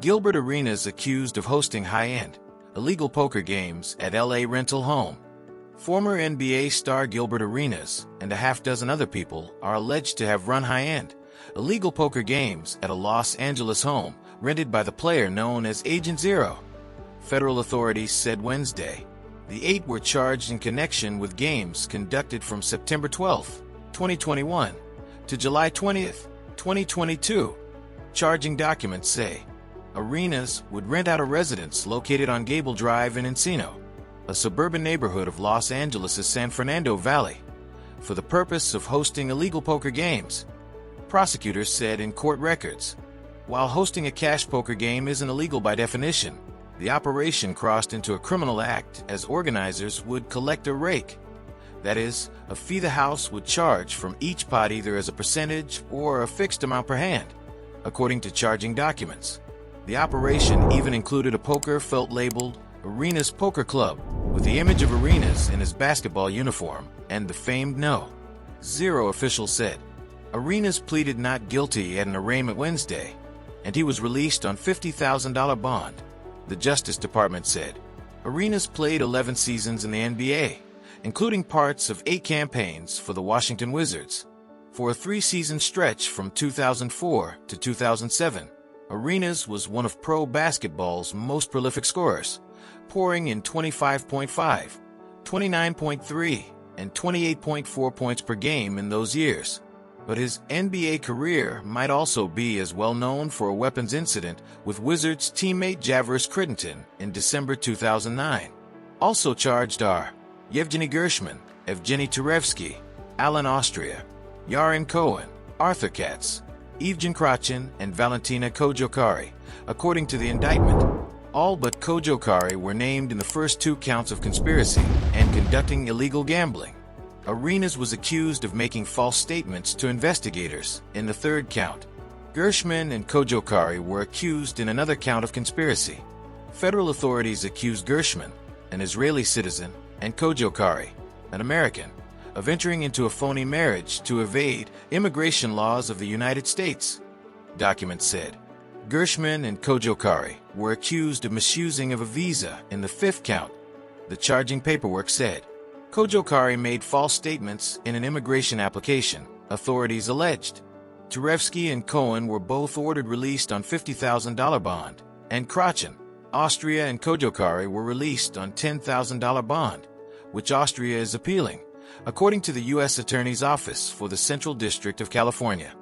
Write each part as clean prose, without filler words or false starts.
Gilbert Arenas accused of hosting high-end, illegal poker games at LA rental home. Former NBA star Gilbert Arenas and a half-dozen other people are alleged to have run high-end, illegal poker games at a Los Angeles home rented by the player known as Agent Zero. Federal authorities said Wednesday. The 8 were charged in connection with games conducted from September 12, 2021 to July 20, 2022. Charging documents say Arenas would rent out a residence located on Gable Drive in Encino, a suburban neighborhood of Los Angeles' San Fernando Valley, for the purpose of hosting illegal poker games. Prosecutors said in court records, while hosting a cash poker game isn't illegal by definition, the operation crossed into a criminal act as organizers would collect a rake. That is, a fee the house would charge from each pot either as a percentage or a fixed amount per hand, according to charging documents. The operation even included a poker felt labeled Arenas Poker Club with the image of Arenas in his basketball uniform and the famed No. Zero official said. Arenas pleaded not guilty at an arraignment Wednesday, and he was released on $50,000 bond, the Justice Department said. Arenas played 11 seasons in the NBA, including parts of 8 campaigns for the Washington Wizards. For a 3-season stretch from 2004 to 2007, Arenas was one of pro basketball's most prolific scorers, pouring in 25.5, 29.3, and 28.4 points per game in those years. But his NBA career might also be as well known for a weapons incident with Wizards teammate Javris Crittenton in December 2009. Also charged are Yevgeny Gershman, Evgeny Turevsky, Alan Austria, Yaron Cohen, Arthur Katz, Evgen Krachin, and Valentina Kojokari, according to the indictment. All but Kojokari were named in the first 2 counts of conspiracy and conducting illegal gambling. Arenas was accused of making false statements to investigators in the 3rd count. Gershman and Kojokari were accused in another count of conspiracy. Federal authorities accused Gershman, an Israeli citizen, and Kojokari, an American, of entering into a phony marriage to evade immigration laws of the United States. Documents said. Gershman and Kojokari were accused of misusing of a visa in the 5th count. The charging paperwork said. Kojokari made false statements in an immigration application, authorities alleged. Turevsky and Cohen were both ordered released on $50,000 bond, and Krachin, Austria, and Kojokari were released on $10,000 bond, which Austria is appealing, according to the U.S. Attorney's Office for the Central District of California.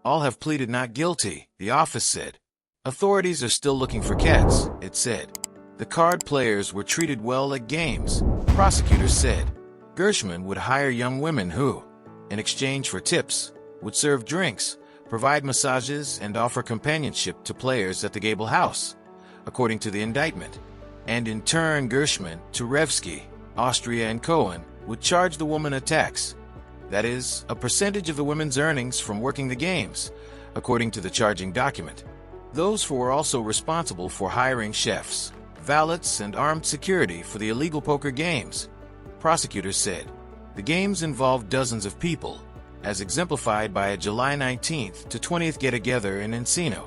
All have pleaded not guilty, the office said. Authorities are still looking for cats, it said. The card players were treated well at games, prosecutors said. Gershman would hire young women who, in exchange for tips, would serve drinks, provide massages, and offer companionship to players at the Gable house, according to the indictment. And in turn, Gershman, Turevsky, Austria, and Cohen would charge the woman a tax, that is, a percentage of the women's earnings from working the games, according to the charging document. Those 4 were also responsible for hiring chefs, valets, and armed security for the illegal poker games. Prosecutors said. The games involved dozens of people, as exemplified by a July 19th to 20th get-together in Encino,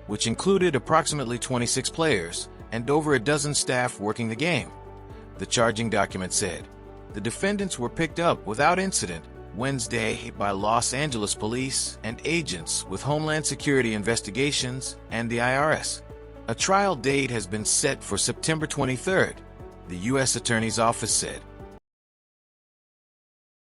which included approximately 26 players and over a dozen staff working the game. The charging document said. The defendants were picked up without incident Wednesday by Los Angeles police and agents with Homeland Security Investigations and the IRS. A trial date has been set for September 23rd, the U.S. Attorney's Office said.